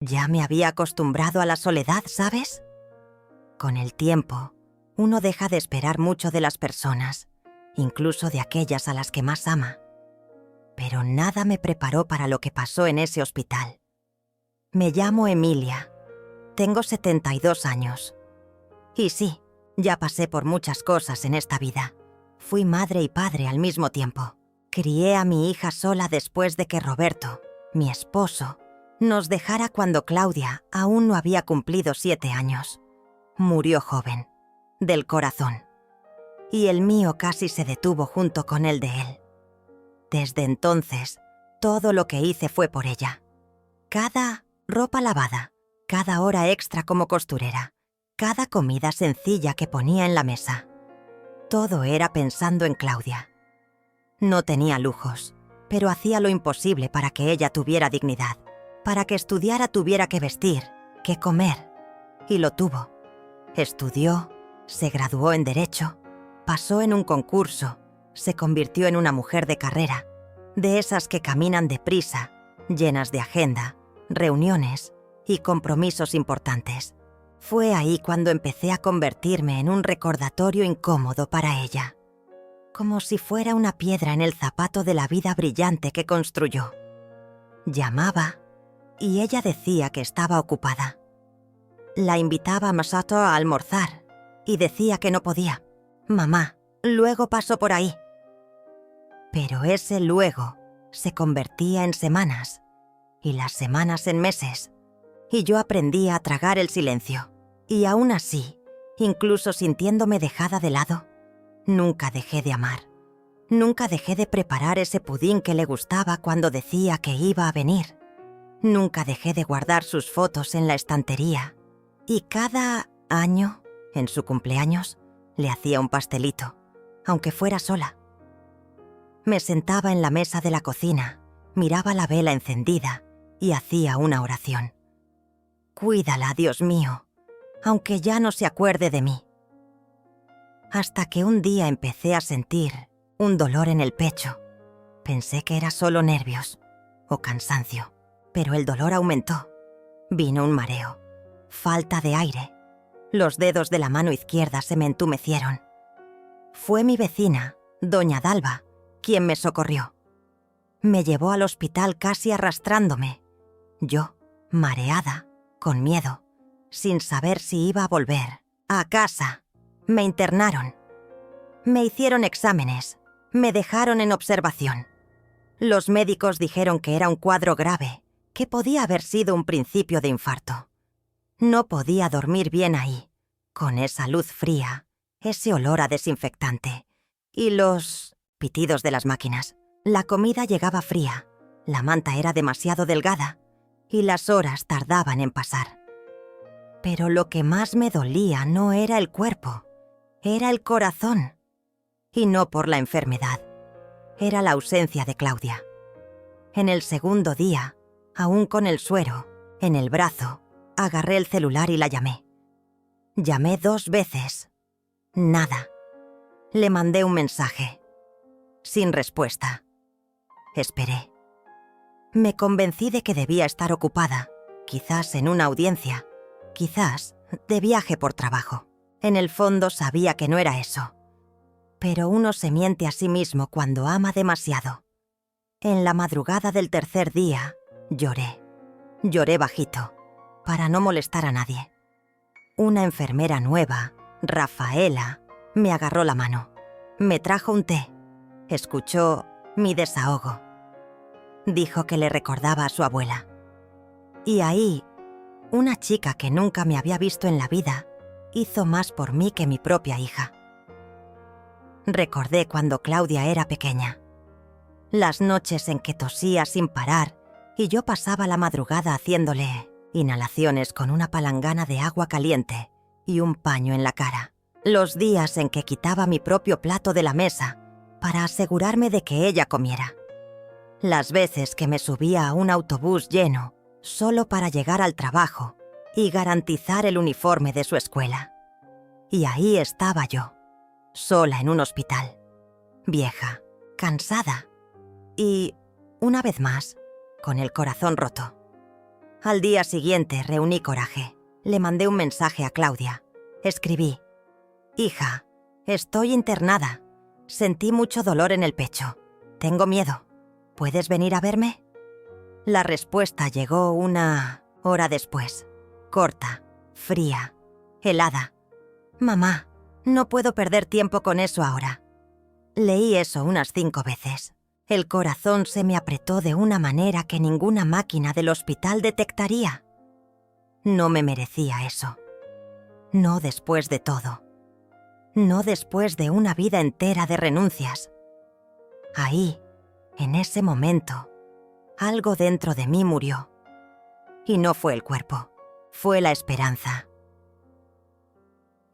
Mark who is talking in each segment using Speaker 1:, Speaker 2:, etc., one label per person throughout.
Speaker 1: Ya me había acostumbrado a la soledad, ¿sabes? Con el tiempo, uno deja de esperar mucho de las personas, incluso de aquellas a las que más ama. Pero nada me preparó para lo que pasó en ese hospital. Me llamo Emilia. Tengo 72 años. Y sí, ya pasé por muchas cosas en esta vida. Fui madre y padre al mismo tiempo. Crié a mi hija sola después de que Roberto, mi esposo, nos dejara cuando Claudia aún no había cumplido 7 años. Murió joven, del corazón. Y el mío casi se detuvo junto con el de él. Desde entonces, todo lo que hice fue por ella. Cada ropa lavada, cada hora extra como costurera, cada comida sencilla que ponía en la mesa. Todo era pensando en Claudia. No tenía lujos, pero hacía lo imposible para que ella tuviera dignidad, para que estudiara tuviera que vestir, que comer. Y lo tuvo. Estudió, se graduó en Derecho, pasó en un concurso, se convirtió en una mujer de carrera, de esas que caminan deprisa, llenas de agenda, reuniones y compromisos importantes. Fue ahí cuando empecé a convertirme en un recordatorio incómodo para ella, como si fuera una piedra en el zapato de la vida brillante que construyó. Llamaba y ella decía que estaba ocupada. La invitaba a Masato a almorzar y decía que no podía. «Mamá, luego paso por ahí». Pero ese luego se convertía en semanas y las semanas en meses, y yo aprendí a tragar el silencio. Y aún así, incluso sintiéndome dejada de lado, nunca dejé de amar. Nunca dejé de preparar ese pudín que le gustaba cuando decía que iba a venir. Nunca dejé de guardar sus fotos en la estantería. Y cada año, en su cumpleaños, le hacía un pastelito, aunque fuera sola. Me sentaba en la mesa de la cocina, miraba la vela encendida y hacía una oración. Cuídala, Dios mío, aunque ya no se acuerde de mí. Hasta que un día empecé a sentir un dolor en el pecho. Pensé que era solo nervios o cansancio, pero el dolor aumentó. Vino un mareo, falta de aire. Los dedos de la mano izquierda se me entumecieron. Fue mi vecina, doña Dalva, quien me socorrió. Me llevó al hospital casi arrastrándome. Yo, mareada, con miedo, sin saber si iba a volver a casa. Me internaron. Me hicieron exámenes. Me dejaron en observación. Los médicos dijeron que era un cuadro grave, que podía haber sido un principio de infarto. No podía dormir bien ahí, con esa luz fría, ese olor a desinfectante y los pitidos de las máquinas. La comida llegaba fría, la manta era demasiado delgada y las horas tardaban en pasar. Pero lo que más me dolía no era el cuerpo, era el corazón. Y no por la enfermedad, era la ausencia de Claudia. En el segundo día, aún con el suero, en el brazo, agarré el celular y la llamé. Llamé 2 veces. Nada. Le mandé un mensaje. Sin respuesta. Esperé. Me convencí de que debía estar ocupada, quizás en una audiencia, quizás de viaje por trabajo. En el fondo sabía que no era eso. Pero uno se miente a sí mismo cuando ama demasiado. En la madrugada del 3er día, lloré. Lloré bajito, para no molestar a nadie. Una enfermera nueva, Rafaela, me agarró la mano. Me trajo un té. Escuchó mi desahogo. Dijo que le recordaba a su abuela. Y ahí, una chica que nunca me había visto en la vida, hizo más por mí que mi propia hija. Recordé cuando Claudia era pequeña. Las noches en que tosía sin parar y yo pasaba la madrugada haciéndole inhalaciones con una palangana de agua caliente y un paño en la cara. Los días en que quitaba mi propio plato de la mesa para asegurarme de que ella comiera. Las veces que me subía a un autobús lleno solo para llegar al trabajo y garantizar el uniforme de su escuela. Y ahí estaba yo, sola en un hospital, vieja, cansada y, una vez más, con el corazón roto. Al día siguiente reuní coraje. Le mandé un mensaje a Claudia. Escribí: «Hija, estoy internada. Sentí mucho dolor en el pecho. Tengo miedo. ¿Puedes venir a verme?». La respuesta llegó 1 hora después. Corta, fría, helada. «Mamá, no puedo perder tiempo con eso ahora». Leí eso unas 5 veces. El corazón se me apretó de una manera que ninguna máquina del hospital detectaría. No me merecía eso. No después de todo. No después de una vida entera de renuncias. Ahí, en ese momento, algo dentro de mí murió. Y no fue el cuerpo, fue la esperanza.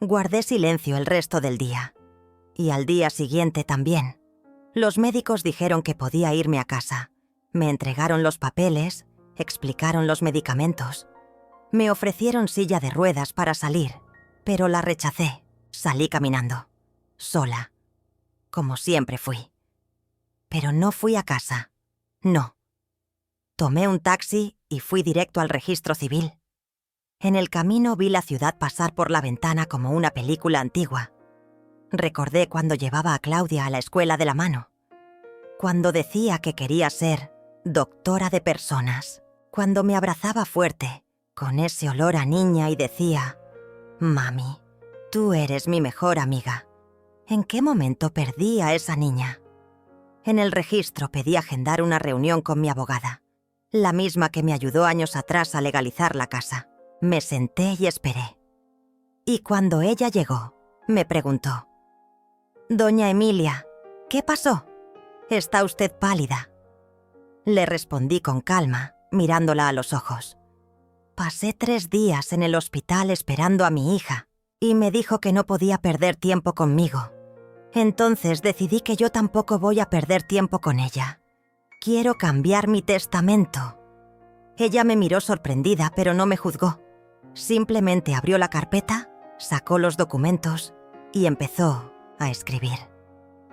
Speaker 1: Guardé silencio el resto del día. Y al día siguiente también. Los médicos dijeron que podía irme a casa. Me entregaron los papeles, explicaron los medicamentos. Me ofrecieron silla de ruedas para salir, pero la rechacé. Salí caminando, sola, como siempre fui. Pero no fui a casa, no. Tomé un taxi y fui directo al registro civil. En el camino vi la ciudad pasar por la ventana como una película antigua. Recordé cuando llevaba a Claudia a la escuela de la mano. Cuando decía que quería ser doctora de personas. Cuando me abrazaba fuerte, con ese olor a niña y decía: «Mami, tú eres mi mejor amiga». ¿En qué momento perdí a esa niña? En el registro pedí agendar una reunión con mi abogada, la misma que me ayudó años atrás a legalizar la casa. Me senté y esperé. Y cuando ella llegó, me preguntó: «Doña Emilia, ¿qué pasó? Está usted pálida». Le respondí con calma, mirándola a los ojos. «Pasé 3 días en el hospital esperando a mi hija y me dijo que no podía perder tiempo conmigo. Entonces decidí que yo tampoco voy a perder tiempo con ella. Quiero cambiar mi testamento». Ella me miró sorprendida, pero no me juzgó. Simplemente abrió la carpeta, sacó los documentos y empezó a escribir.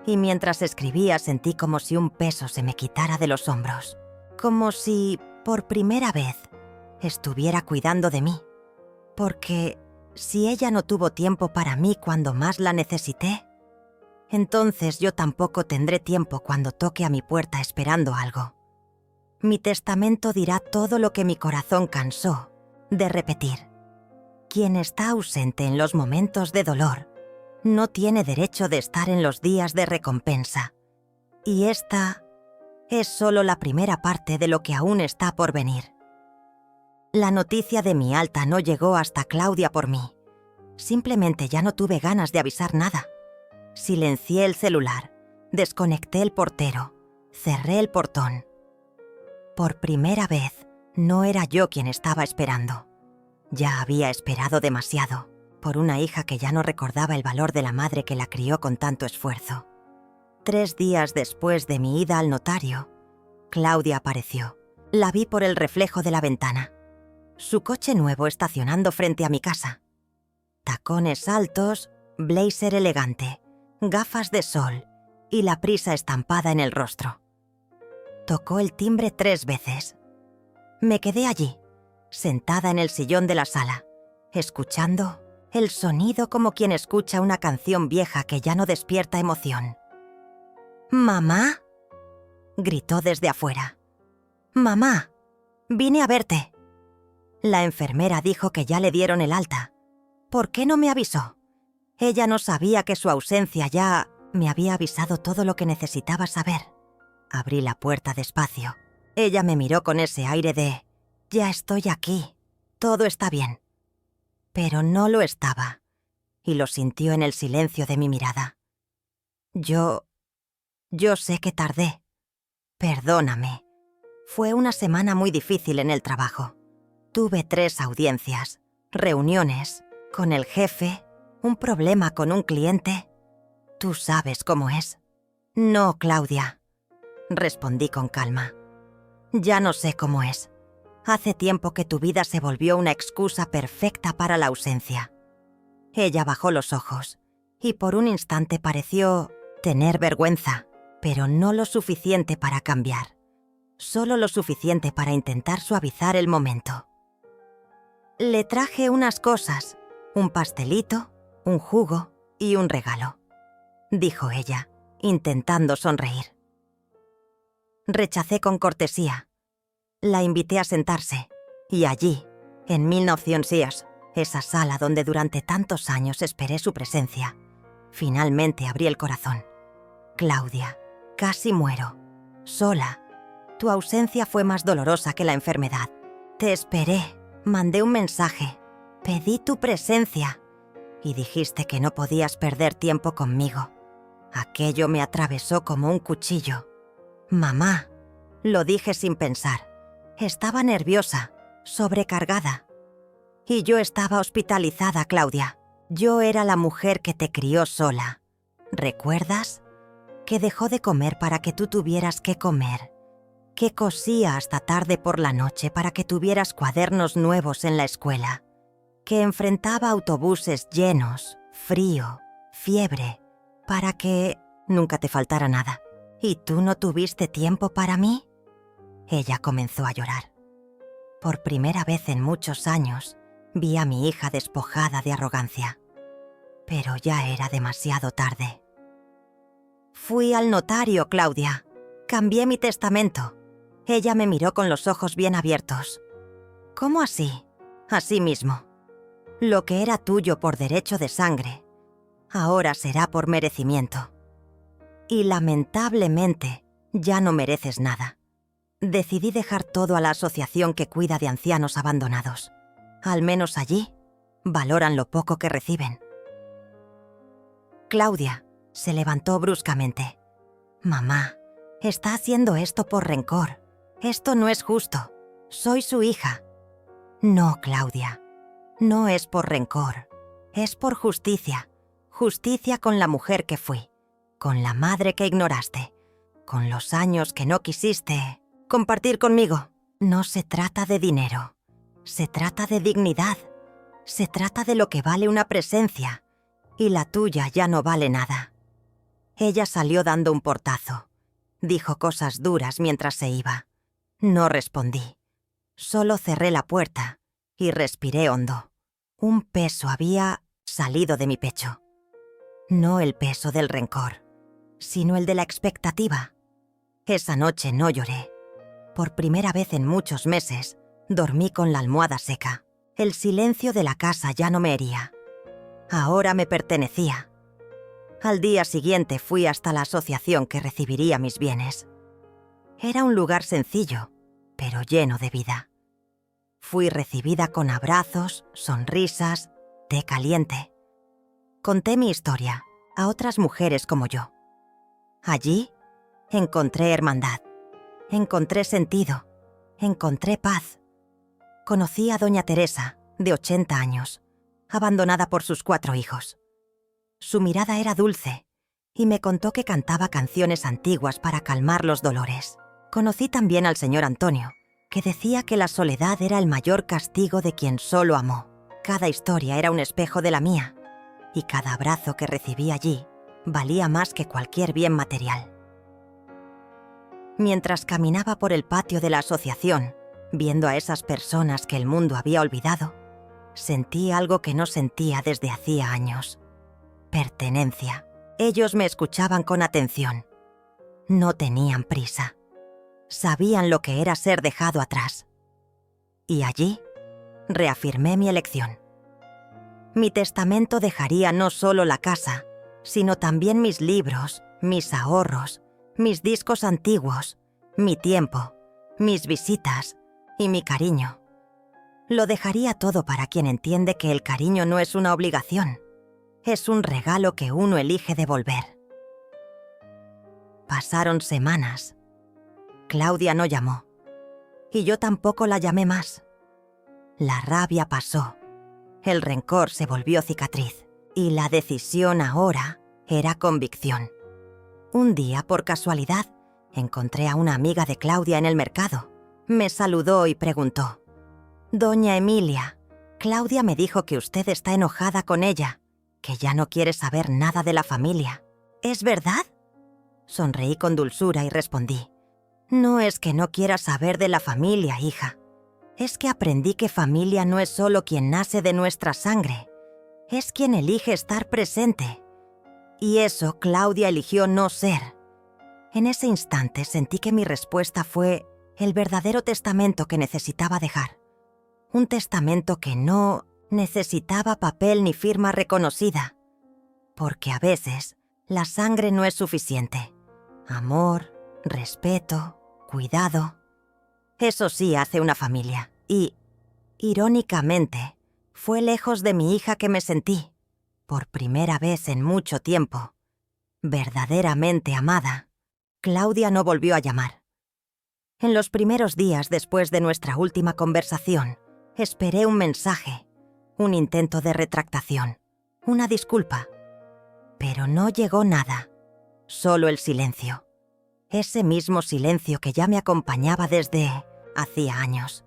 Speaker 1: Y mientras escribía sentí como si un peso se me quitara de los hombros. Como si, por primera vez, estuviera cuidando de mí. Porque si ella no tuvo tiempo para mí cuando más la necesité, entonces yo tampoco tendré tiempo cuando toque a mi puerta esperando algo. Mi testamento dirá todo lo que mi corazón cansó de repetir. Quien está ausente en los momentos de dolor no tiene derecho de estar en los días de recompensa. Y esta es solo la primera parte de lo que aún está por venir. La noticia de mi alta no llegó hasta Claudia por mí. Simplemente ya no tuve ganas de avisar nada. Silencié el celular, desconecté el portero, cerré el portón. Por primera vez, no era yo quien estaba esperando. Ya había esperado demasiado por una hija que ya no recordaba el valor de la madre que la crió con tanto esfuerzo. 3 días después de mi ida al notario, Claudia apareció. La vi por el reflejo de la ventana. Su coche nuevo estacionando frente a mi casa. Tacones altos, blazer elegante, gafas de sol y la prisa estampada en el rostro. Tocó el timbre 3 veces. Me quedé allí, sentada en el sillón de la sala, escuchando el sonido como quien escucha una canción vieja que ya no despierta emoción. «¿Mamá?», gritó desde afuera. «Mamá, vine a verte». La enfermera dijo que ya le dieron el alta. ¿Por qué no me avisó? Ella no sabía que su ausencia ya me había avisado todo lo que necesitaba saber. Abrí la puerta despacio. Ella me miró con ese aire de: «Ya estoy aquí, todo está bien». Pero no lo estaba, y lo sintió en el silencio de mi mirada. Yo sé que tardé. Perdóname. Fue una semana muy difícil en el trabajo. Tuve 3 audiencias, reuniones, con el jefe, un problema con un cliente. Tú sabes cómo es. «No, Claudia», respondí con calma. «Ya no sé cómo es. Hace tiempo que tu vida se volvió una excusa perfecta para la ausencia». Ella bajó los ojos y por un instante pareció tener vergüenza, pero no lo suficiente para cambiar. solo lo suficiente para intentar suavizar el momento. Le traje unas cosas, un pastelito, un jugo y un regalo, dijo ella, intentando sonreír. Rechacé con cortesía. La invité a sentarse, y allí, en 1900, esa sala donde durante tantos años esperé su presencia, finalmente abrí el corazón. Claudia, casi muero. Sola. Tu ausencia fue más dolorosa que la enfermedad. Te esperé, mandé un mensaje, pedí tu presencia y dijiste que no podías perder tiempo conmigo. Aquello me atravesó como un cuchillo. Mamá, lo dije sin pensar. Estaba nerviosa, sobrecargada. Y yo estaba hospitalizada, Claudia. Yo era la mujer que te crió sola. ¿Recuerdas? Que dejó de comer para que tú tuvieras que comer. Que cosía hasta tarde por la noche para que tuvieras cuadernos nuevos en la escuela. Que enfrentaba autobuses llenos, frío, fiebre, para que nunca te faltara nada. ¿Y tú no tuviste tiempo para mí? Ella comenzó a llorar. Por primera vez en muchos años, vi a mi hija despojada de arrogancia. Pero ya era demasiado tarde. Fui al notario, Claudia. Cambié mi testamento. Ella me miró con los ojos bien abiertos. ¿Cómo así? Así mismo. Lo que era tuyo por derecho de sangre, ahora será por merecimiento. Y lamentablemente, ya no mereces nada. Decidí dejar todo a la asociación que cuida de ancianos abandonados. Al menos allí, valoran lo poco que reciben. Claudia se levantó bruscamente. Mamá, está haciendo esto por rencor. Esto no es justo. Soy su hija. No, Claudia. No es por rencor. Es por justicia. Justicia con la mujer que fui. Con la madre que ignoraste. Con los años que no quisiste compartir conmigo. No se trata de dinero. Se trata de dignidad. Se trata de lo que vale una presencia. Y la tuya ya no vale nada. Ella salió dando un portazo. Dijo cosas duras mientras se iba. No respondí. Solo cerré la puerta y respiré hondo. Un peso había salido de mi pecho. No el peso del rencor, sino el de la expectativa. Esa noche no lloré. Por primera vez en muchos meses, dormí con la almohada seca. El silencio de la casa ya no me hería. Ahora me pertenecía. Al día siguiente fui hasta la asociación que recibiría mis bienes. Era un lugar sencillo, pero lleno de vida. Fui recibida con abrazos, sonrisas, té caliente. Conté mi historia a otras mujeres como yo. Allí encontré hermandad, encontré sentido, encontré paz. Conocí a doña Teresa, de 80 años, abandonada por sus 4 hijos. Su mirada era dulce y me contó que cantaba canciones antiguas para calmar los dolores. Conocí también al señor Antonio, que decía que la soledad era el mayor castigo de quien solo amó. Cada historia era un espejo de la mía, y cada abrazo que recibí allí valía más que cualquier bien material. Mientras caminaba por el patio de la asociación, viendo a esas personas que el mundo había olvidado, sentí algo que no sentía desde hacía años. Pertenencia. Ellos me escuchaban con atención. No tenían prisa. Sabían lo que era ser dejado atrás. Y allí reafirmé mi elección. Mi testamento dejaría no solo la casa, sino también mis libros, mis ahorros, mis discos antiguos, mi tiempo, mis visitas y mi cariño. Lo dejaría todo para quien entiende que el cariño no es una obligación, es un regalo que uno elige devolver. Pasaron semanas. Claudia no llamó, y yo tampoco la llamé más. La rabia pasó, el rencor se volvió cicatriz, y la decisión ahora era convicción. Un día, por casualidad, encontré a una amiga de Claudia en el mercado. Me saludó y preguntó: «Doña Emilia, Claudia me dijo que usted está enojada con ella, que ya no quiere saber nada de la familia. ¿Es verdad?». Sonreí con dulzura y respondí: No es que no quiera saber de la familia, hija. Es que aprendí que familia no es solo quien nace de nuestra sangre, es quien elige estar presente. Y eso Claudia eligió no ser. En ese instante sentí que mi respuesta fue el verdadero testamento que necesitaba dejar. Un testamento que no necesitaba papel ni firma reconocida. Porque a veces la sangre no es suficiente. Amor, respeto, cuidado. Eso sí hace una familia. Y, irónicamente, fue lejos de mi hija que me sentí, por primera vez en mucho tiempo, verdaderamente amada. Claudia no volvió a llamar. En los primeros días después de nuestra última conversación, esperé un mensaje, un intento de retractación, una disculpa. Pero no llegó nada, solo el silencio. Ese mismo silencio que ya me acompañaba desde hacía años.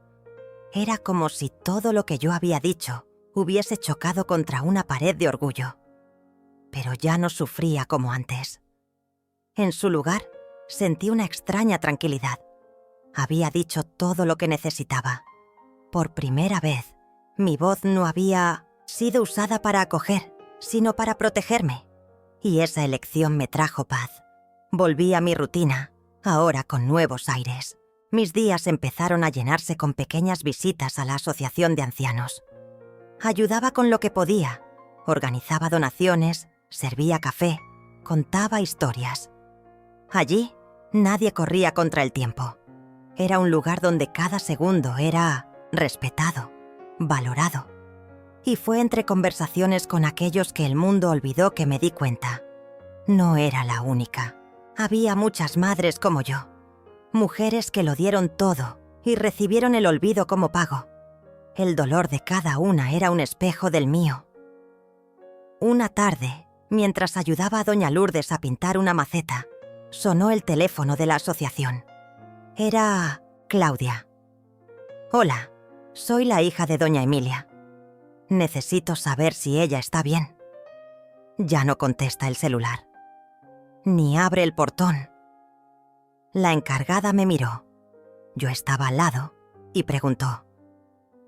Speaker 1: Era como si todo lo que yo había dicho hubiese chocado contra una pared de orgullo. Pero ya no sufría como antes. En su lugar, sentí una extraña tranquilidad. Había dicho todo lo que necesitaba. Por primera vez, mi voz no había sido usada para acoger, sino para protegerme. Y esa elección me trajo paz. Volví a mi rutina, ahora con nuevos aires. Mis días empezaron a llenarse con pequeñas visitas a la asociación de ancianos. Ayudaba con lo que podía, organizaba donaciones, servía café, contaba historias. Allí, nadie corría contra el tiempo. Era un lugar donde cada segundo era respetado, valorado. Y fue entre conversaciones con aquellos que el mundo olvidó que me di cuenta. No era la única. Había muchas madres como yo. Mujeres que lo dieron todo y recibieron el olvido como pago. El dolor de cada una era un espejo del mío. Una tarde, mientras ayudaba a doña Lourdes a pintar una maceta, sonó el teléfono de la asociación. Era Claudia. Hola, soy la hija de doña Emilia. Necesito saber si ella está bien. Ya no contesta el celular. Ni abre el portón. La encargada me miró. Yo estaba al lado y preguntó: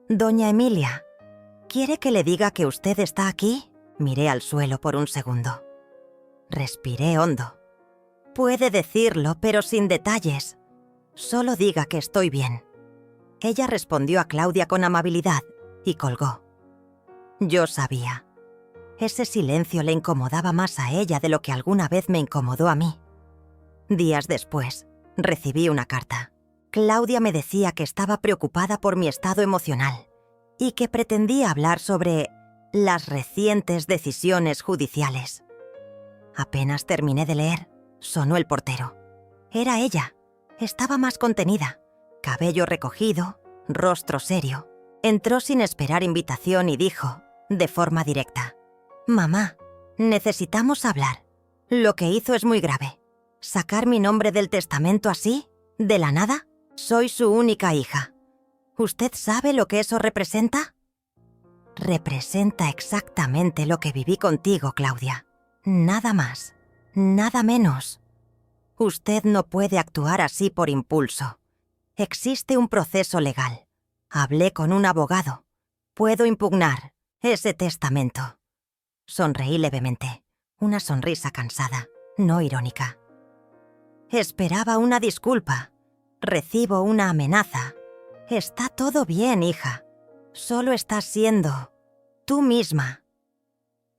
Speaker 1: «Doña Emilia, ¿quiere que le diga que usted está aquí?» Miré al suelo por un segundo. Respiré hondo. «Puede decirlo, pero sin detalles. Solo diga que estoy bien». Ella respondió a Claudia con amabilidad y colgó. Yo sabía. Ese silencio le incomodaba más a ella de lo que alguna vez me incomodó a mí. Días después, recibí una carta. Claudia me decía que estaba preocupada por mi estado emocional y que pretendía hablar sobre las recientes decisiones judiciales. Apenas terminé de leer, sonó el portero. Era ella. Estaba más contenida, cabello recogido, rostro serio. Entró sin esperar invitación y dijo, de forma directa: «Mamá, necesitamos hablar. Lo que hizo es muy grave. ¿Sacar mi nombre del testamento así, de la nada? Soy su única hija. ¿Usted sabe lo que eso representa?» Representa exactamente lo que viví contigo, Claudia. Nada más, nada menos. Usted no puede actuar así por impulso. Existe un proceso legal. Hablé con un abogado. Puedo impugnar ese testamento. Sonreí levemente, una sonrisa cansada, no irónica. Esperaba una disculpa. Recibo una amenaza. Está todo bien, hija. Solo estás siendo tú misma.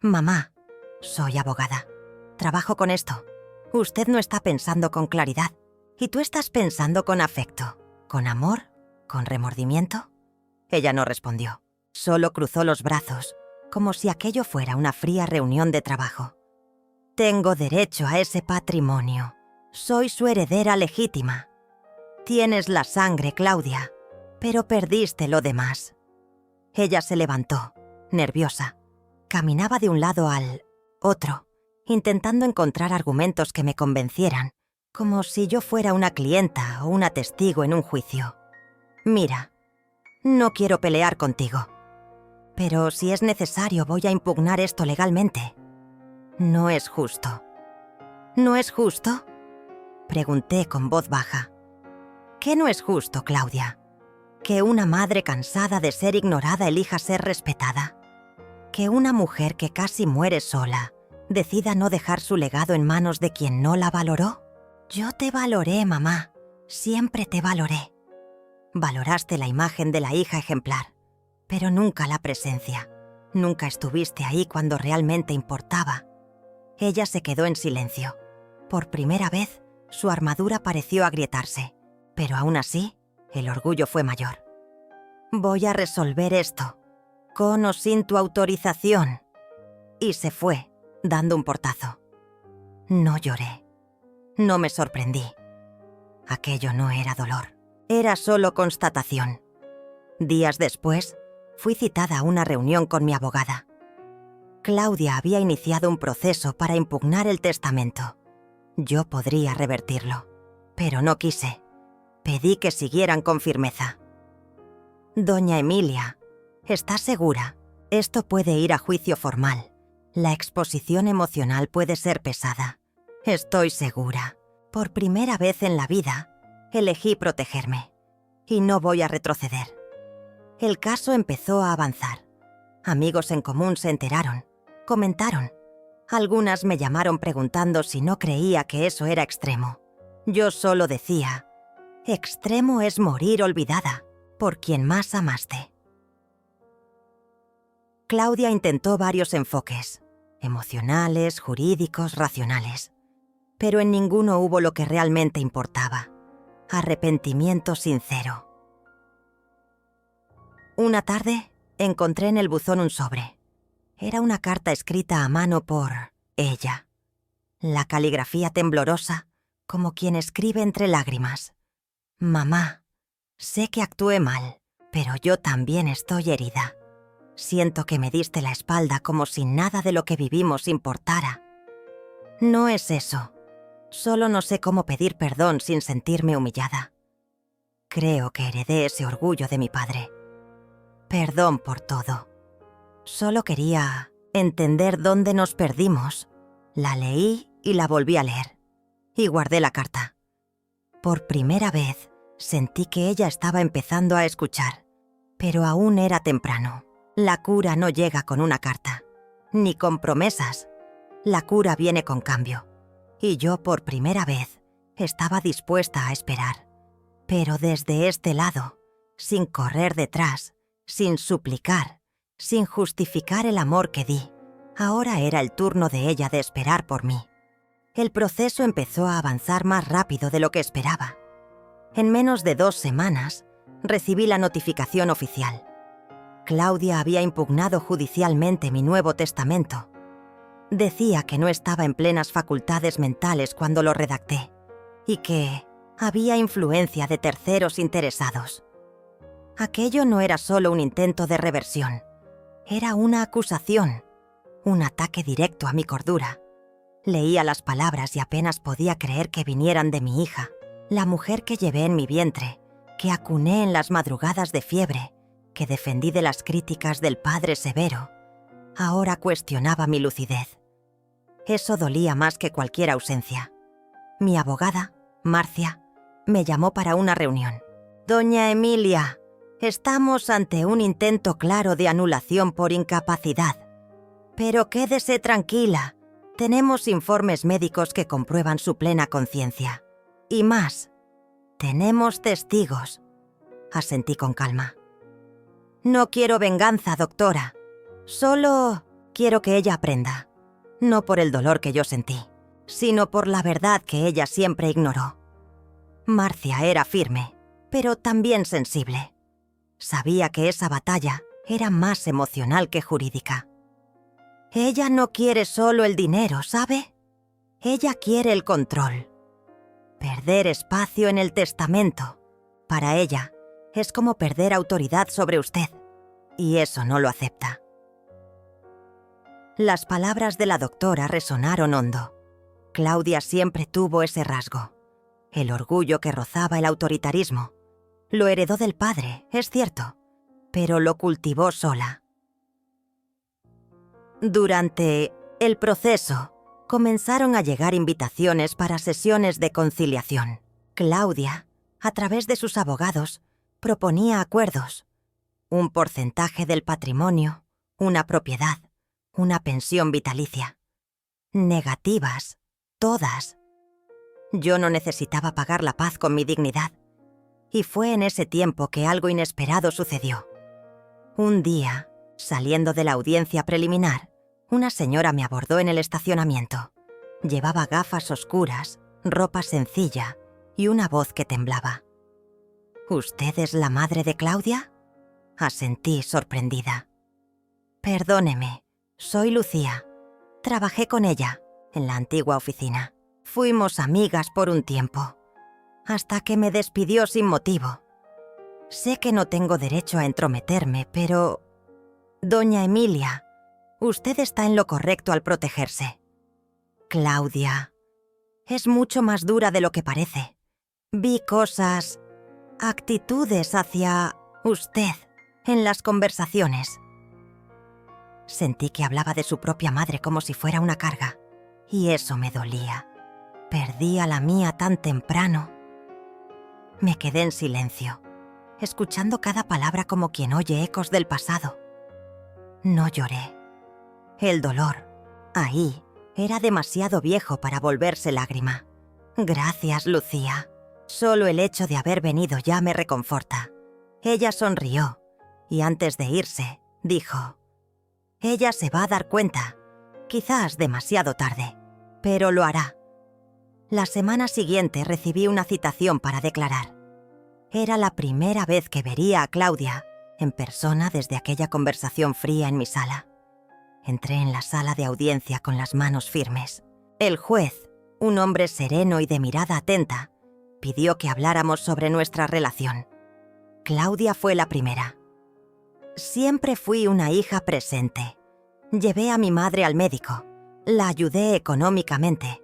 Speaker 1: Mamá, soy abogada. Trabajo con esto. Usted no está pensando con claridad. Y tú estás pensando con afecto, con amor, con remordimiento. Ella no respondió. Solo cruzó los brazos, como si aquello fuera una fría reunión de trabajo. Tengo derecho a ese patrimonio. Soy su heredera legítima. Tienes la sangre, Claudia, pero perdiste lo demás. Ella se levantó, nerviosa. Caminaba de un lado al otro, intentando encontrar argumentos que me convencieran, como si yo fuera una clienta o una testigo en un juicio. Mira, no quiero pelear contigo, pero si es necesario voy a impugnar esto legalmente. No es justo. ¿No es justo?, pregunté con voz baja. ¿Qué no es justo, Claudia? Que una madre cansada de ser ignorada elija ser respetada. Que una mujer que casi muere sola decida no dejar su legado en manos de quien no la valoró. Yo te valoré, mamá. Siempre te valoré. Valoraste la imagen de la hija ejemplar, pero nunca la presencia. Nunca estuviste ahí cuando realmente importaba. Ella se quedó en silencio. Por primera vez, su armadura pareció agrietarse, pero aún así, el orgullo fue mayor. Voy a resolver esto, con o sin tu autorización. Y se fue, dando un portazo. No lloré. No me sorprendí. Aquello no era dolor. Era solo constatación. Días después, fui citada a una reunión con mi abogada. Claudia había iniciado un proceso para impugnar el testamento. Yo podría revertirlo, pero no quise. Pedí que siguieran con firmeza. Doña Emilia, ¿está segura? Esto puede ir a juicio formal. La exposición emocional puede ser pesada. Estoy segura. Por primera vez en la vida, elegí protegerme. Y no voy a retroceder. El caso empezó a avanzar. Amigos en común se enteraron. Comentaron. Algunas me llamaron preguntando si no creía que eso era extremo. Yo solo decía, extremo es morir olvidada por quien más amaste. Claudia intentó varios enfoques, emocionales, jurídicos, racionales. Pero en ninguno hubo lo que realmente importaba, arrepentimiento sincero. Una tarde, encontré en el buzón un sobre. Era una carta escrita a mano por ella. La caligrafía temblorosa, como quien escribe entre lágrimas. Mamá, sé que actué mal, pero yo también estoy herida. Siento que me diste la espalda como si nada de lo que vivimos importara. No es eso. Solo no sé cómo pedir perdón sin sentirme humillada. Creo que heredé ese orgullo de mi padre. Perdón por todo. Solo quería entender dónde nos perdimos. La leí y la volví a leer. Y guardé la carta. Por primera vez, sentí que ella estaba empezando a escuchar. Pero aún era temprano. La cura no llega con una carta. Ni con promesas. La cura viene con cambio. Y yo, por primera vez, estaba dispuesta a esperar. Pero desde este lado, sin correr detrás, sin suplicar, sin justificar el amor que di, ahora era el turno de ella de esperar por mí. El proceso empezó a avanzar más rápido de lo que esperaba. En menos de 2 semanas, recibí la notificación oficial. Claudia había impugnado judicialmente mi nuevo testamento. Decía que no estaba en plenas facultades mentales cuando lo redacté y que había influencia de terceros interesados. Aquello no era solo un intento de reversión, era una acusación, un ataque directo a mi cordura. Leía las palabras y apenas podía creer que vinieran de mi hija, la mujer que llevé en mi vientre, que acuné en las madrugadas de fiebre, que defendí de las críticas del padre severo. Ahora cuestionaba mi lucidez. Eso dolía más que cualquier ausencia. Mi abogada, Marcia, me llamó para una reunión. Doña Emilia, estamos ante un intento claro de anulación por incapacidad. Pero quédese tranquila, tenemos informes médicos que comprueban su plena conciencia. Y más, tenemos testigos. Asentí con calma. No quiero venganza, doctora. Solo quiero que ella aprenda. No por el dolor que yo sentí, sino por la verdad que ella siempre ignoró. Marcia era firme, pero también sensible. Sabía que esa batalla era más emocional que jurídica. Ella no quiere solo el dinero, ¿sabe? Ella quiere el control. Perder espacio en el testamento, para ella, es como perder autoridad sobre usted, y eso no lo acepta. Las palabras de la doctora resonaron hondo. Claudia siempre tuvo ese rasgo, el orgullo que rozaba el autoritarismo. Lo heredó del padre, es cierto, pero lo cultivó sola. Durante el proceso, comenzaron a llegar invitaciones para sesiones de conciliación. Claudia a través de sus abogados, proponía acuerdos. Un porcentaje del patrimonio, una propiedad, una pensión vitalicia. Negativas, todas. Yo no necesitaba pagar la paz con mi dignidad. Y fue en ese tiempo que algo inesperado sucedió. Un día, saliendo de la audiencia preliminar, una señora me abordó en el estacionamiento. Llevaba gafas oscuras, ropa sencilla y una voz que temblaba. ¿Usted es la madre de Claudia? Asentí sorprendida. Perdóneme, soy Lucía. Trabajé con ella en la antigua oficina. Fuimos amigas por un tiempo, hasta que me despidió sin motivo. Sé que no tengo derecho a entrometerme, pero... Doña Emilia, usted está en lo correcto al protegerse. Claudia es mucho más dura de lo que parece. Vi cosas, actitudes hacia usted en las conversaciones. Sentí que hablaba de su propia madre como si fuera una carga, y eso me dolía. Perdí a la mía tan temprano. Me quedé en silencio, escuchando cada palabra como quien oye ecos del pasado. No lloré. El dolor, ahí, era demasiado viejo para volverse lágrima. Gracias, Lucía. Solo el hecho de haber venido ya me reconforta. Ella sonrió, y antes de irse, dijo: ella se va a dar cuenta, quizás demasiado tarde, pero lo hará. La semana siguiente recibí una citación para declarar. Era la primera vez que vería a Claudia en persona desde aquella conversación fría en mi sala. Entré en la sala de audiencia con las manos firmes. El juez, un hombre sereno y de mirada atenta, pidió que habláramos sobre nuestra relación. Claudia fue la primera. Siempre fui una hija presente. Llevé a mi madre al médico. La ayudé económicamente.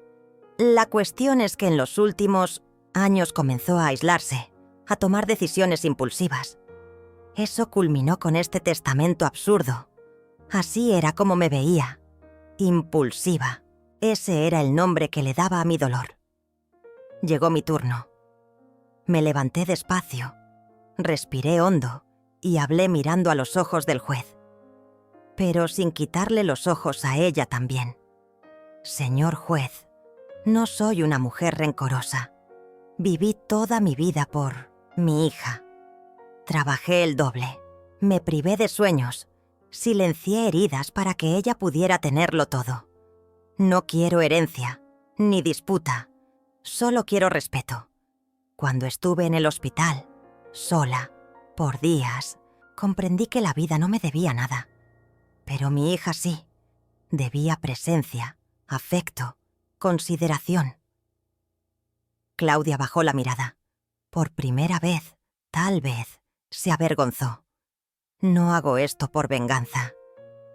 Speaker 1: La cuestión es que en los últimos años comenzó a aislarse, a tomar decisiones impulsivas. Eso culminó con este testamento absurdo. Así era como me veía. Impulsiva. Ese era el nombre que le daba a mi dolor. Llegó mi turno. Me levanté despacio, respiré hondo y hablé mirando a los ojos del juez, pero sin quitarle los ojos a ella también. Señor juez, no soy una mujer rencorosa. Viví toda mi vida por mi hija. Trabajé el doble, me privé de sueños, silencié heridas para que ella pudiera tenerlo todo. No quiero herencia, ni disputa, solo quiero respeto. Cuando estuve en el hospital, sola, por días, comprendí que la vida no me debía nada. Pero mi hija sí, debía presencia, afecto, consideración. Claudia bajó la mirada. Por primera vez, tal vez, se avergonzó. No hago esto por venganza.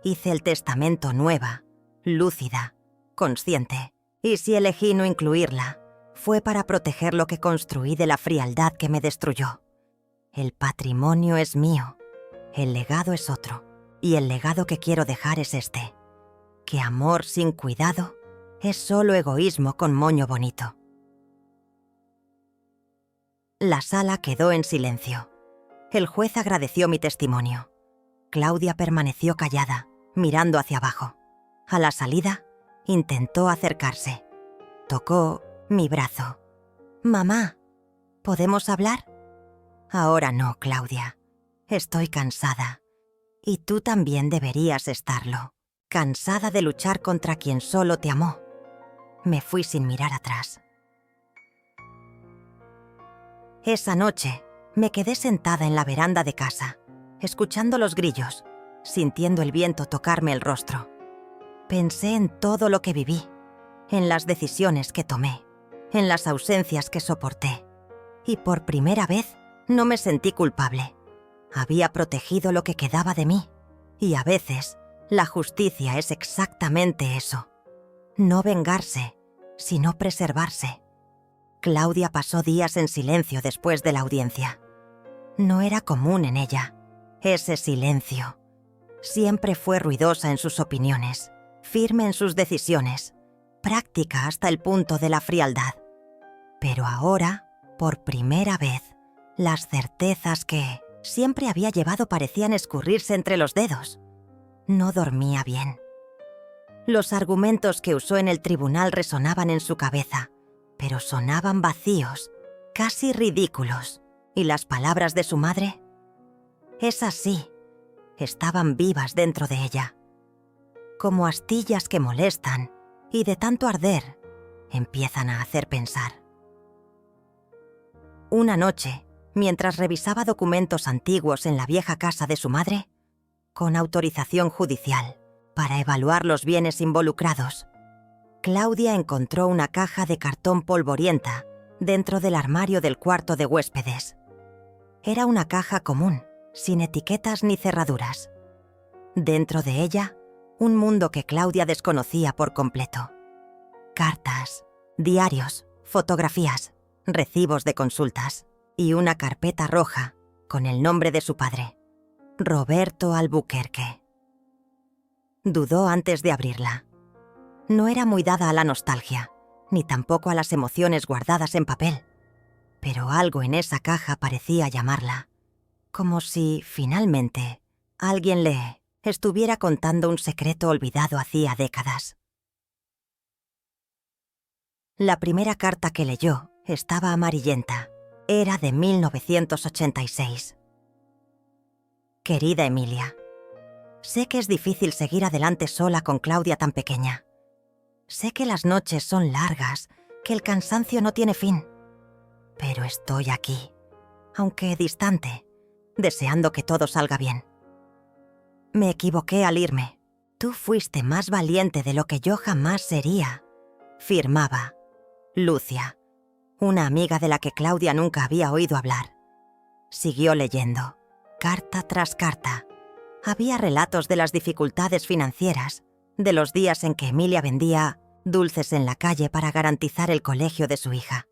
Speaker 1: Hice el testamento nueva, lúcida, consciente. Y si elegí no incluirla, fue para proteger lo que construí de la frialdad que me destruyó. El patrimonio es mío, el legado es otro, y el legado que quiero dejar es este: que amor sin cuidado es solo egoísmo con moño bonito. La sala quedó en silencio. El juez agradeció mi testimonio. Claudia permaneció callada, mirando hacia abajo. A la salida, intentó acercarse. Tocó mi brazo. «Mamá, ¿podemos hablar?» «Ahora no, Claudia. Estoy cansada. Y tú también deberías estarlo. Cansada de luchar contra quien solo te amó». Me fui sin mirar atrás. Esa noche, me quedé sentada en la veranda de casa, escuchando los grillos, sintiendo el viento tocarme el rostro. Pensé en todo lo que viví, en las decisiones que tomé, en las ausencias que soporté. Y por primera vez no me sentí culpable. Había protegido lo que quedaba de mí. Y a veces, la justicia es exactamente eso. No vengarse, sino preservarse. Claudia pasó días en silencio después de la audiencia. No era común en ella, ese silencio. Siempre fue ruidosa en sus opiniones, firme en sus decisiones, práctica hasta el punto de la frialdad. Pero ahora, Por primera vez, las certezas que siempre había llevado parecían escurrirse entre los dedos. No dormía bien. Los argumentos que usó en el tribunal resonaban en su cabeza, pero sonaban vacíos, casi ridículos. ¿Y las palabras de su madre? Esas sí, estaban vivas dentro de ella. Como astillas que molestan y de tanto arder, empiezan a hacer pensar. Una noche, mientras revisaba documentos antiguos en la vieja casa de su madre, con autorización judicial, para evaluar los bienes involucrados, Claudia encontró una caja de cartón polvorienta dentro del armario del cuarto de huéspedes. Era una caja común, sin etiquetas ni cerraduras. Dentro de ella, un mundo que Claudia desconocía por completo. Cartas, diarios, fotografías, recibos de consultas y una carpeta roja con el nombre de su padre, Roberto Albuquerque. Dudó antes de abrirla. No era muy dada a la nostalgia, ni tampoco a las emociones guardadas en papel, pero algo en esa caja parecía llamarla, como si, finalmente, alguien le estuviera contando un secreto olvidado hacía décadas. La primera carta que leyó estaba amarillenta. Era de 1986. Querida Emilia, sé que es difícil seguir adelante sola con Claudia tan pequeña. Sé que las noches son largas, que el cansancio no tiene fin. Pero estoy aquí, aunque distante, deseando que todo salga bien. Me equivoqué al irme. Tú fuiste más valiente de lo que yo jamás sería. Firmaba Lucia, una amiga de la que Claudia nunca había oído hablar. Siguió leyendo, carta tras carta. Había relatos de las dificultades financieras, de los días en que Emilia vendía dulces en la calle para garantizar el colegio de su hija,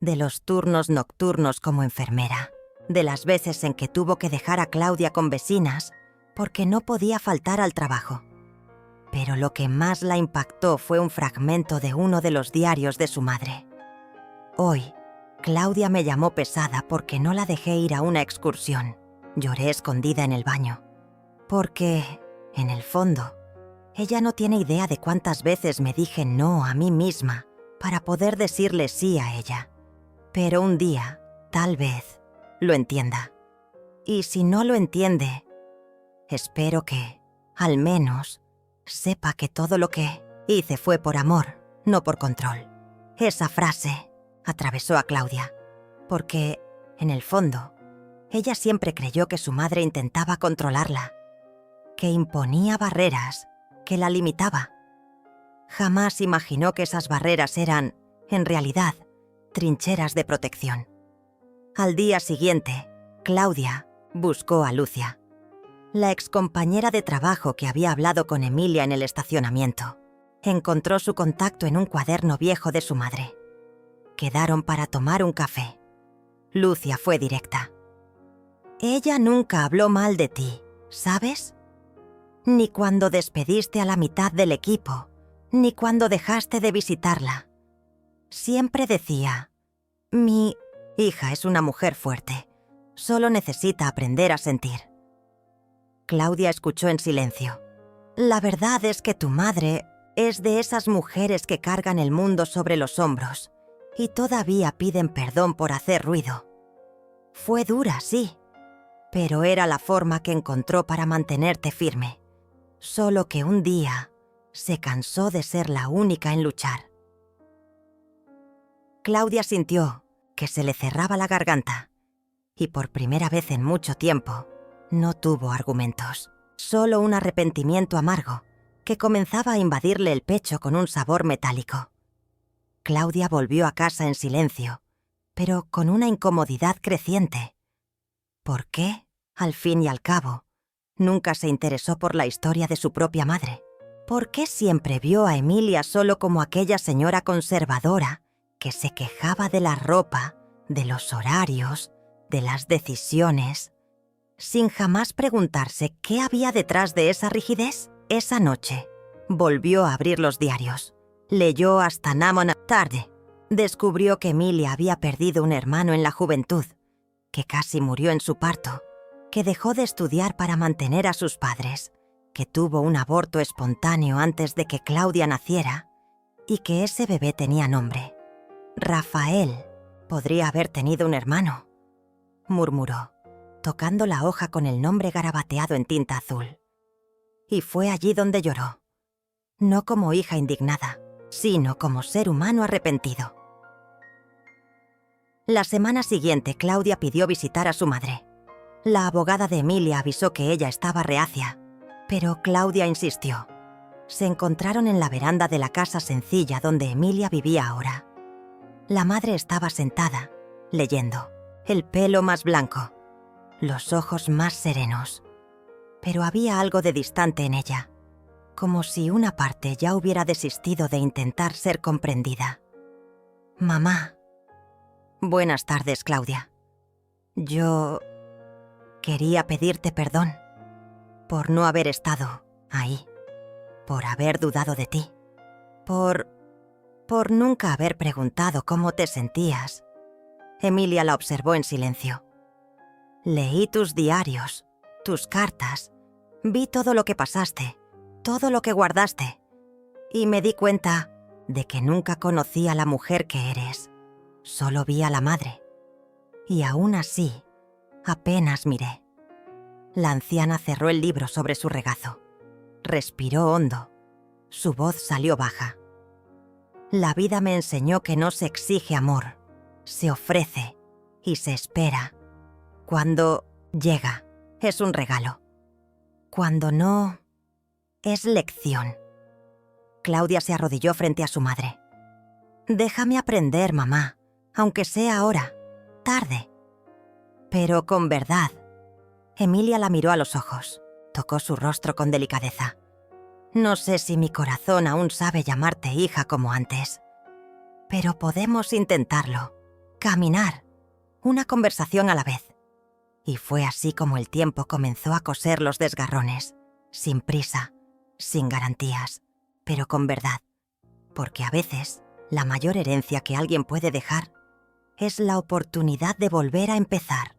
Speaker 1: de los turnos nocturnos como enfermera, de las veces en que tuvo que dejar a Claudia con vecinas porque no podía faltar al trabajo. Pero lo que más la impactó fue un fragmento de uno de los diarios de su madre. Hoy, Claudia me llamó pesada porque no la dejé ir a una excursión. Lloré escondida en el baño. Porque, en el fondo, ella no tiene idea de cuántas veces me dije no a mí misma para poder decirle sí a ella. Pero un día, tal vez, lo entienda. Y si no lo entiende, espero que, al menos, sepa que todo lo que hice fue por amor, no por control. Esa frase atravesó a Claudia, porque, en el fondo, ella siempre creyó que su madre intentaba controlarla, que imponía barreras, que la limitaba. Jamás imaginó que esas barreras eran, en realidad, trincheras de protección. Al día siguiente, Claudia buscó a Lucia, la excompañera de trabajo que había hablado con Emilia en el estacionamiento. Encontró su contacto en un cuaderno viejo de su madre. Quedaron para tomar un café. Lucia fue directa. Ella nunca habló mal de ti, ¿sabes? Ni cuando despediste a la mitad del equipo, ni cuando dejaste de visitarla. Siempre decía, mi hija es una mujer fuerte, solo necesita aprender a sentir. Claudia escuchó en silencio. La verdad es que tu madre es de esas mujeres que cargan el mundo sobre los hombros y todavía piden perdón por hacer ruido. Fue dura, sí, pero era la forma que encontró para mantenerte firme. Solo que un día se cansó de ser la única en luchar. Claudia sintió que se le cerraba la garganta y por primera vez en mucho tiempo no tuvo argumentos, solo un arrepentimiento amargo que comenzaba a invadirle el pecho con un sabor metálico. Claudia volvió a casa en silencio, pero con una incomodidad creciente. ¿Por qué, al fin y al cabo, nunca se interesó por la historia de su propia madre? ¿Por qué siempre vio a Emilia solo como aquella señora conservadora que se quejaba de la ropa, de los horarios, de las decisiones, sin jamás preguntarse qué había detrás de esa rigidez? Esa noche, volvió a abrir los diarios. Leyó hasta tarde, Descubrió que Emilia había perdido un hermano en la juventud, que casi murió en su parto, que dejó de estudiar para mantener a sus padres, que tuvo un aborto espontáneo antes de que Claudia naciera y que ese bebé tenía nombre. Rafael podría haber tenido un hermano, murmuró, tocando la hoja con el nombre garabateado en tinta azul. Y fue allí donde lloró, no como hija indignada, sino como ser humano arrepentido. La semana siguiente, Claudia pidió visitar a su madre. La abogada de Emilia avisó que ella estaba reacia, pero Claudia insistió. Se encontraron en la veranda de la casa sencilla donde Emilia vivía ahora. La madre estaba sentada, leyendo, el pelo más blanco, los ojos más serenos. Pero había algo de distante en ella, como si una parte ya hubiera desistido de intentar ser comprendida. «Mamá». «Buenas tardes, Claudia. Yo quería pedirte perdón por no haber estado ahí, por haber dudado de ti, por nunca haber preguntado cómo te sentías». Emilia la observó en silencio. «Leí tus diarios, tus cartas, vi todo lo que pasaste, todo lo que guardaste, y me di cuenta de que nunca conocí a la mujer que eres. Solo vi a la madre. Y aún así, apenas miré». La anciana cerró el libro sobre su regazo. Respiró hondo. Su voz salió baja. «La vida me enseñó que no se exige amor, se ofrece y se espera. Cuando llega, es un regalo. Cuando no, es lección». Claudia se arrodilló frente a su madre. «Déjame aprender, mamá, aunque sea ahora, tarde, pero con verdad». Emilia la miró a los ojos, tocó su rostro con delicadeza. «No sé si mi corazón aún sabe llamarte hija como antes, pero podemos intentarlo, caminar, una conversación a la vez». Y fue así como el tiempo comenzó a coser los desgarrones, sin prisa, sin garantías, pero con verdad, porque a veces la mayor herencia que alguien puede dejar es la oportunidad de volver a empezar.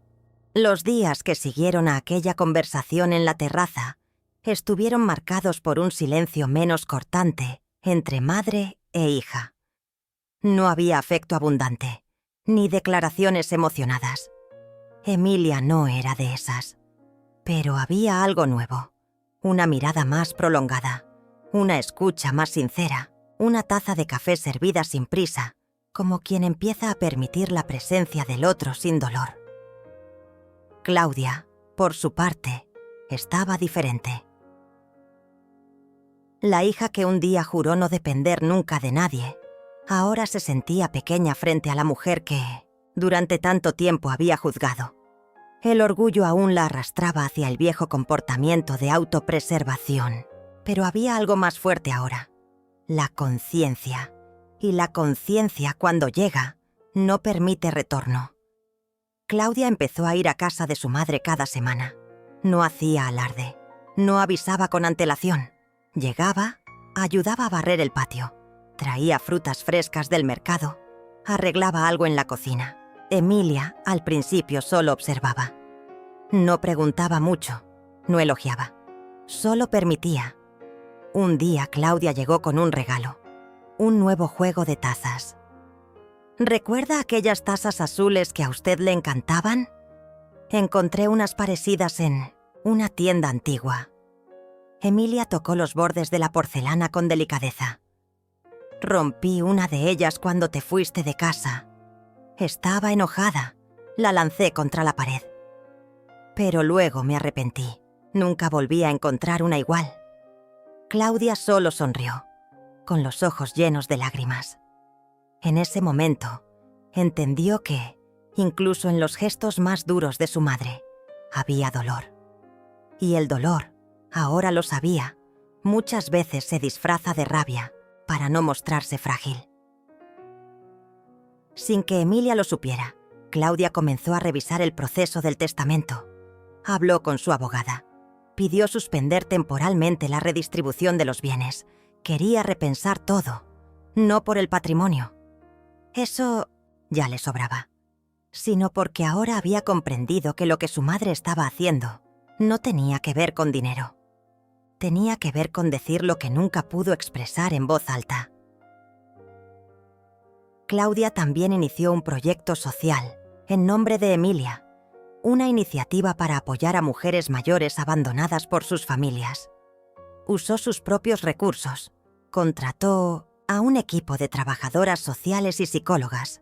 Speaker 1: Los días que siguieron a aquella conversación en la terraza estuvieron marcados por un silencio menos cortante entre madre e hija. No había afecto abundante, ni declaraciones emocionadas. Emilia no era de esas. Pero había algo nuevo, una mirada más prolongada, una escucha más sincera, una taza de café servida sin prisa, como quien empieza a permitir la presencia del otro sin dolor. Claudia, por su parte, estaba diferente. La hija que un día juró no depender nunca de nadie, ahora se sentía pequeña frente a la mujer que, durante tanto tiempo, había juzgado. El orgullo aún la arrastraba hacia el viejo comportamiento de autopreservación, pero había algo más fuerte ahora, la conciencia. Y la conciencia, cuando llega, no permite retorno. Claudia empezó a ir a casa de su madre cada semana. No hacía alarde, no avisaba con antelación. Llegaba, ayudaba a barrer el patio, traía frutas frescas del mercado, arreglaba algo en la cocina. Emilia, al principio, solo observaba. No preguntaba mucho, no elogiaba, solo permitía. Un día Claudia llegó con un regalo, un nuevo juego de tazas. ¿Recuerda aquellas tazas azules que a usted le encantaban? Encontré unas parecidas en una tienda antigua. Emilia tocó los bordes de la porcelana con delicadeza. Rompí una de ellas cuando te fuiste de casa. Estaba enojada, la lancé contra la pared. Pero luego me arrepentí, nunca volví a encontrar una igual. Claudia solo sonrió, con los ojos llenos de lágrimas. En ese momento, entendió que, incluso en los gestos más duros de su madre, había dolor. Y el dolor, ahora lo sabía, muchas veces se disfraza de rabia para no mostrarse frágil. Sin que Emilia lo supiera, Claudia comenzó a revisar el proceso del testamento. Habló con su abogada. Pidió suspender temporalmente la redistribución de los bienes. Quería repensar todo, no por el patrimonio, Eso ya le sobraba, sino porque ahora había comprendido que lo que su madre estaba haciendo no tenía que ver con dinero. Tenía que ver con decir lo que nunca pudo expresar en voz alta. Claudia también inició un proyecto social en nombre de Emilia, una iniciativa para apoyar a mujeres mayores abandonadas por sus familias. Usó sus propios recursos, contrató a un equipo de trabajadoras sociales y psicólogas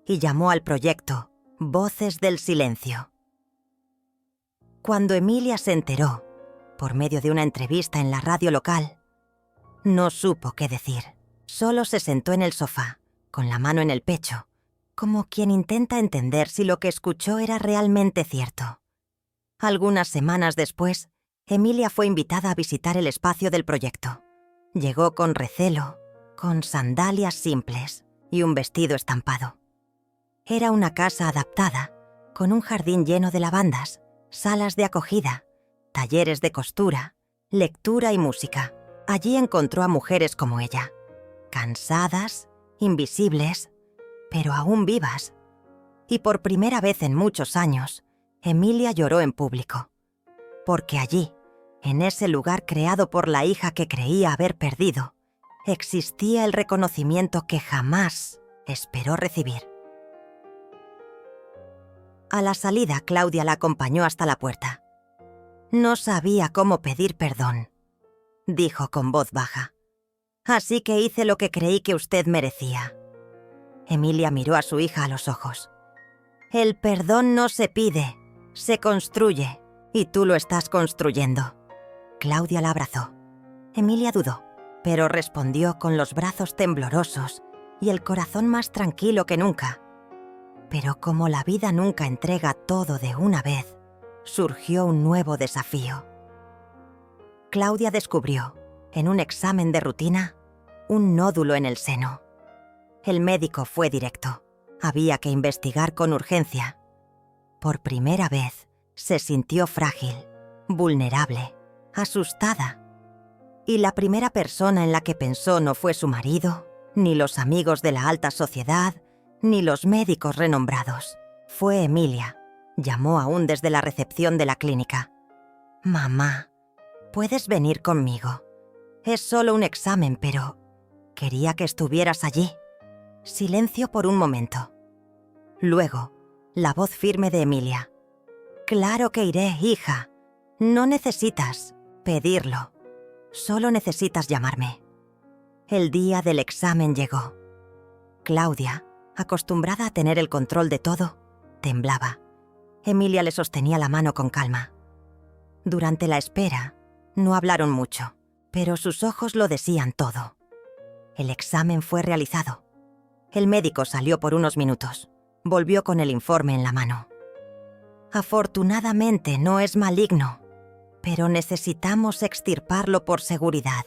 Speaker 1: y llamó al proyecto Voces del Silencio. Cuando Emilia se enteró, por medio de una entrevista en la radio local, no supo qué decir. Solo se sentó en el sofá, con la mano en el pecho, como quien intenta entender si lo que escuchó era realmente cierto. Algunas semanas después, Emilia fue invitada a visitar el espacio del proyecto. Llegó con recelo, con sandalias simples y un vestido estampado. Era una casa adaptada, con un jardín lleno de lavandas, salas de acogida, talleres de costura, lectura y música. Allí encontró a mujeres como ella, cansadas, invisibles, pero aún vivas. Y por primera vez en muchos años, Emilia lloró en público. Porque allí, en ese lugar creado por la hija que creía haber perdido, existía el reconocimiento que jamás esperó recibir. A la salida, Claudia la acompañó hasta la puerta. «No sabía cómo pedir perdón», dijo con voz baja. «Así que hice lo que creí que usted merecía». Emilia miró a su hija a los ojos. «El perdón no se pide, se construye, y tú lo estás construyendo». Claudia la abrazó. Emilia dudó, pero respondió con los brazos temblorosos y el corazón más tranquilo que nunca. Pero como la vida nunca entrega todo de una vez, surgió un nuevo desafío. Claudia descubrió, en un examen de rutina, un nódulo en el seno. El médico fue directo. Había que investigar con urgencia. Por primera vez, se sintió frágil, vulnerable, asustada. Y la primera persona en la que pensó no fue su marido, ni los amigos de la alta sociedad, ni los médicos renombrados. Fue Emilia. Llamó aún desde la recepción de la clínica. «Mamá, ¿puedes venir conmigo? Es solo un examen, pero quería que estuvieras allí». Silencio por un momento. Luego, la voz firme de Emilia. «Claro que iré, hija. No necesitas pedirlo. Solo necesitas llamarme». El día del examen llegó. Claudia, acostumbrada a tener el control de todo, temblaba. Emilia le sostenía la mano con calma. Durante la espera, no hablaron mucho, pero sus ojos lo decían todo. El examen fue realizado. El médico salió por unos minutos. Volvió con el informe en la mano. «Afortunadamente no es maligno, pero necesitamos extirparlo por seguridad.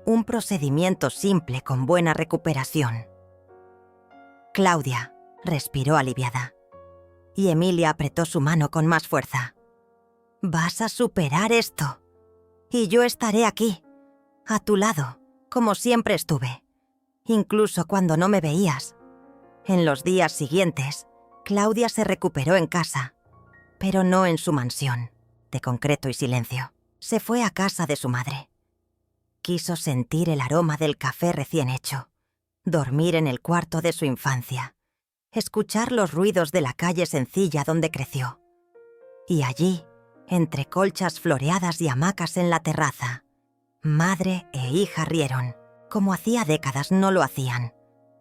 Speaker 1: Un procedimiento simple con buena recuperación». Claudia respiró aliviada. Y Emilia apretó su mano con más fuerza. «Vas a superar esto. Y yo estaré aquí, a tu lado, como siempre estuve. Incluso cuando no me veías». En los días siguientes, Claudia se recuperó en casa, pero no en su mansión, de concreto y silencio. Se fue a casa de su madre. Quiso sentir el aroma del café recién hecho, dormir en el cuarto de su infancia, escuchar los ruidos de la calle sencilla donde creció. Y allí, entre colchas floreadas y hamacas en la terraza, madre e hija rieron, como hacía décadas no lo hacían.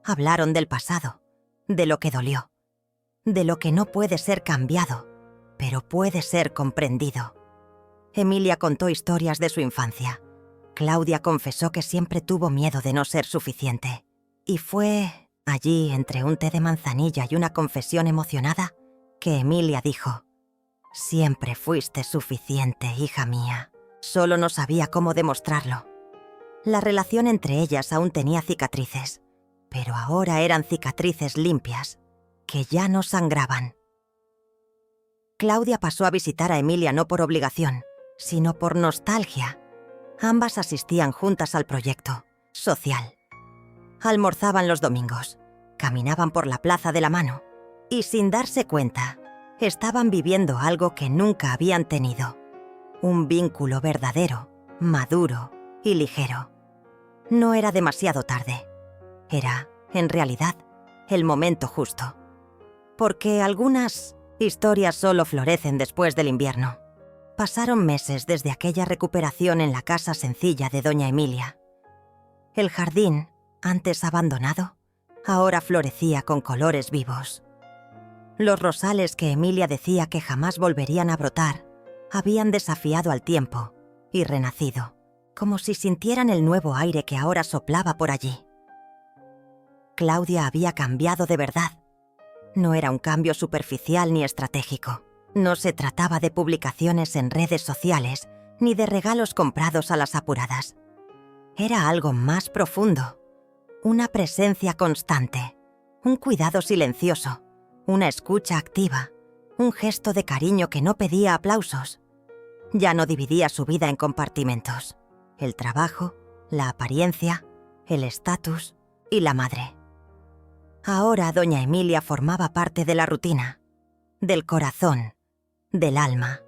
Speaker 1: Hablaron del pasado, de lo que dolió, de lo que no puede ser cambiado, pero puede ser comprendido. Emilia contó historias de su infancia. Claudia confesó que siempre tuvo miedo de no ser suficiente. Y fue allí, entre un té de manzanilla y una confesión emocionada, que Emilia dijo: «Siempre fuiste suficiente, hija mía. Solo no sabía cómo demostrarlo». La relación entre ellas aún tenía cicatrices, pero ahora eran cicatrices limpias, que ya no sangraban. Claudia pasó a visitar a Emilia no por obligación, sino por nostalgia. Ambas asistían juntas al proyecto social. Almorzaban los domingos. caminaban por la plaza de la mano y, sin darse cuenta, estaban viviendo algo que nunca habían tenido. Un vínculo verdadero, maduro y ligero. No era demasiado tarde. Era, en realidad, el momento justo. Porque algunas historias solo florecen después del invierno. Pasaron meses desde aquella recuperación en la casa sencilla de doña Emilia. El jardín, antes abandonado, ahora florecía con colores vivos. Los rosales que Emilia decía que jamás volverían a brotar habían desafiado al tiempo y renacido, como si sintieran el nuevo aire que ahora soplaba por allí. Claudia había cambiado de verdad. No era un cambio superficial ni estratégico. No se trataba de publicaciones en redes sociales ni de regalos comprados a las apuradas. Era algo más profundo, una presencia constante, un cuidado silencioso, una escucha activa, un gesto de cariño que no pedía aplausos. Ya no dividía su vida en compartimentos: el trabajo, la apariencia, el estatus y la madre. Ahora doña Emilia formaba parte de la rutina, del corazón, del alma.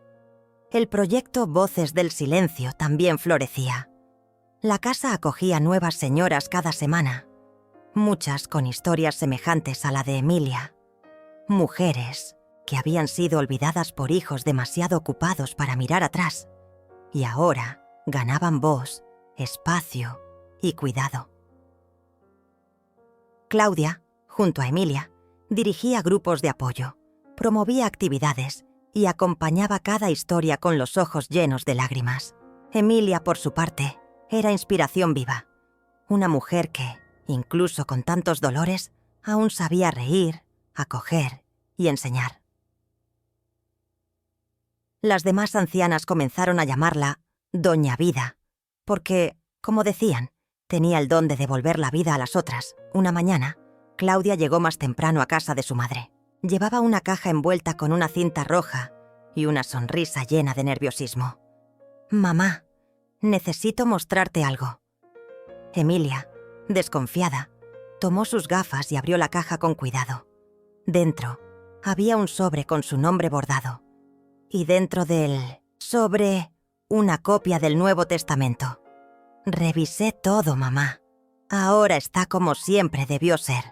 Speaker 1: El proyecto Voces del Silencio también florecía. La casa acogía nuevas señoras cada semana, muchas con historias semejantes a la de Emilia. Mujeres que habían sido olvidadas por hijos demasiado ocupados para mirar atrás y ahora ganaban voz, espacio y cuidado. Claudia, junto a Emilia, dirigía grupos de apoyo, promovía actividades y acompañaba cada historia con los ojos llenos de lágrimas. Emilia, por su parte, era inspiración viva. Una mujer que, incluso con tantos dolores, aún sabía reír, acoger y enseñar. Las demás ancianas comenzaron a llamarla Doña Vida, porque, como decían, tenía el don de devolver la vida a las otras. Una mañana, Claudia llegó más temprano a casa de su madre. Llevaba una caja envuelta con una cinta roja y una sonrisa llena de nerviosismo. «Mamá, necesito mostrarte algo». Emilia, desconfiada, tomó sus gafas y abrió la caja con cuidado. Dentro había un sobre con su nombre bordado. Y dentro del sobre, una copia del Nuevo Testamento. «Revisé todo, mamá. Ahora está como siempre debió ser.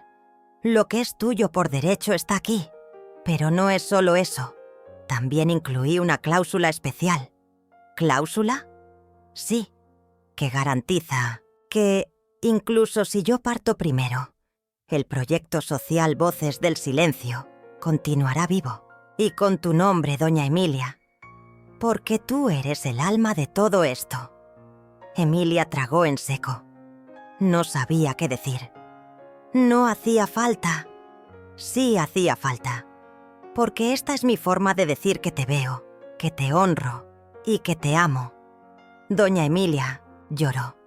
Speaker 1: Lo que es tuyo por derecho está aquí. Pero no es solo eso. También incluí una cláusula especial». ¿Cláusula? Sí, que garantiza que, incluso si yo parto primero, el proyecto social Voces del Silencio continuará vivo. Y con tu nombre, doña Emilia. Porque tú eres el alma de todo esto. Emilia tragó en seco. No sabía qué decir. No hacía falta. Sí hacía falta. Porque esta es mi forma de decir que te veo, que te honro y que te amo. Doña Emilia lloró.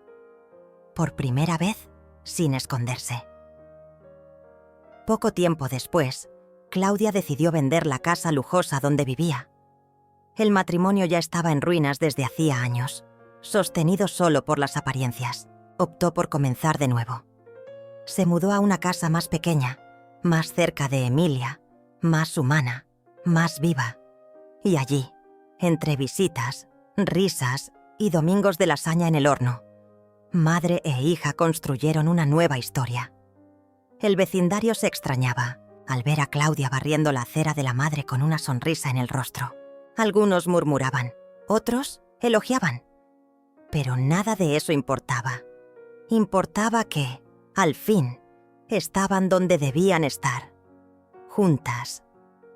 Speaker 1: Por primera vez, sin esconderse. Poco tiempo después, Claudia decidió vender la casa lujosa donde vivía. El matrimonio ya estaba en ruinas desde hacía años, sostenido solo por las apariencias. Optó por comenzar de nuevo. Se mudó a una casa más pequeña, más cerca de Emilia, más humana, más viva. Y allí, entre visitas, risas y domingos de lasaña en el horno, madre e hija construyeron una nueva historia. El vecindario se extrañaba al ver a Claudia barriendo la acera de la madre con una sonrisa en el rostro. Algunos murmuraban, otros elogiaban. Pero nada de eso importaba. Importaba que, al fin, estaban donde debían estar. Juntas.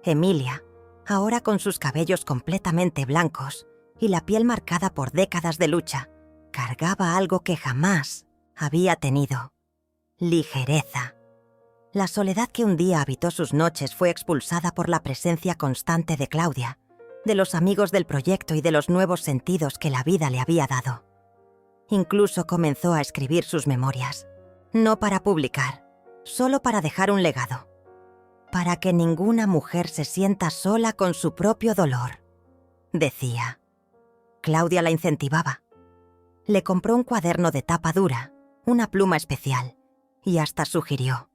Speaker 1: Emilia, ahora con sus cabellos completamente blancos y la piel marcada por décadas de lucha, cargaba algo que jamás había tenido: ligereza. La soledad que un día habitó sus noches fue expulsada por la presencia constante de Claudia, de los amigos del proyecto y de los nuevos sentidos que la vida le había dado. Incluso comenzó a escribir sus memorias, no para publicar, solo para dejar un legado, para que ninguna mujer se sienta sola con su propio dolor, decía. Claudia la incentivaba. Le compró un cuaderno de tapa dura, una pluma especial, y hasta sugirió: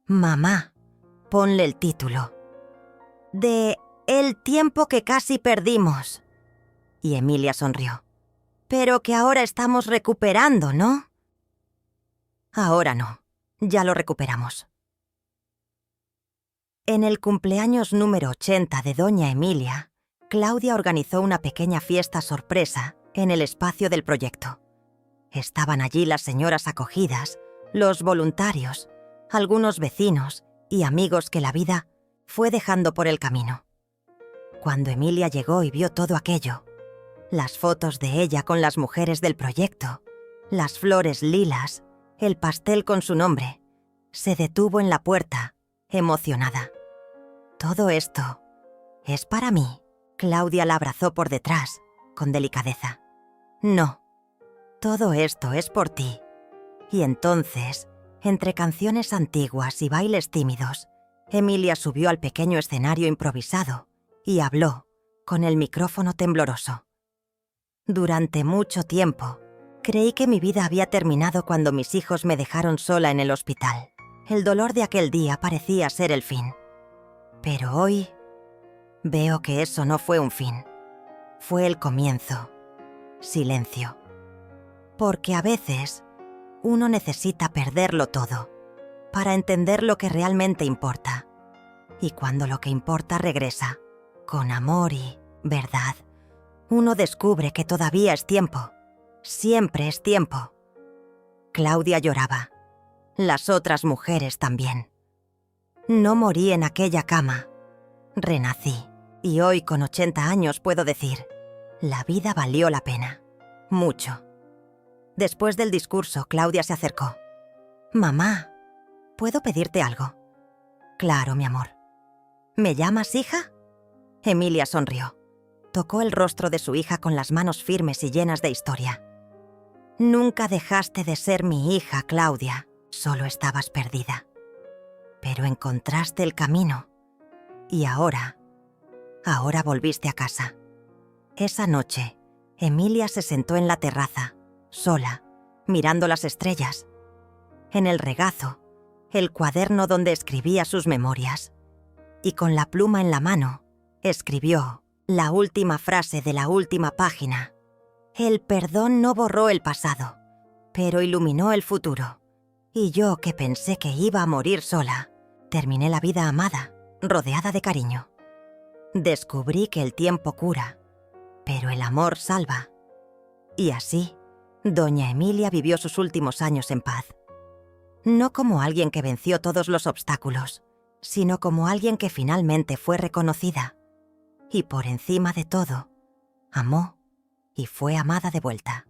Speaker 1: Mamá, ponle el título. De El tiempo que casi perdimos. Y Emilia sonrió. Pero que ahora estamos recuperando, ¿no? Ahora no, ya lo recuperamos. En el cumpleaños número 80 de doña Emilia, Claudia organizó una pequeña fiesta sorpresa en el espacio del proyecto. Estaban allí las señoras acogidas, los voluntarios, algunos vecinos y amigos que la vida fue dejando por el camino. Cuando Emilia llegó y vio todo aquello, las fotos de ella con las mujeres del proyecto, las flores lilas, el pastel con su nombre, se detuvo en la puerta, emocionada. «Todo esto es para mí». Claudia la abrazó por detrás, con delicadeza. «No, todo esto es por ti». Y entonces, entre canciones antiguas y bailes tímidos, Emilia subió al pequeño escenario improvisado y habló, con el micrófono tembloroso. «Durante mucho tiempo, creí que mi vida había terminado cuando mis hijos me dejaron sola en el hospital. El dolor de aquel día parecía ser el fin. Pero hoy veo que eso no fue un fin. Fue el comienzo. Silencio. Porque a veces uno necesita perderlo todo para entender lo que realmente importa. Y cuando lo que importa regresa, con amor y verdad, uno descubre que todavía es tiempo. Siempre es tiempo». Claudia lloraba. Las otras mujeres también. No morí en aquella cama. Renací. Y hoy, con 80 años, puedo decir, la vida valió la pena. Mucho. Después del discurso, Claudia se acercó. «Mamá, ¿puedo pedirte algo?» «Claro, mi amor». «¿Me llamas hija?» Emilia sonrió. Tocó el rostro de su hija con las manos firmes y llenas de historia. «Nunca dejaste de ser mi hija, Claudia. Solo estabas perdida. Pero encontraste el camino. Y ahora volviste a casa». Esa noche, Emilia se sentó en la terraza, sola, mirando las estrellas. En el regazo, el cuaderno donde escribía sus memorias. Y con la pluma en la mano, escribió la última frase de la última página. «El perdón no borró el pasado, pero iluminó el futuro. Y yo, que pensé que iba a morir sola, terminé la vida amada, rodeada de cariño. Descubrí que el tiempo cura, pero el amor salva». Y así, doña Emilia vivió sus últimos años en paz. No como alguien que venció todos los obstáculos, sino como alguien que finalmente fue reconocida. Y por encima de todo, amó y fue amada de vuelta.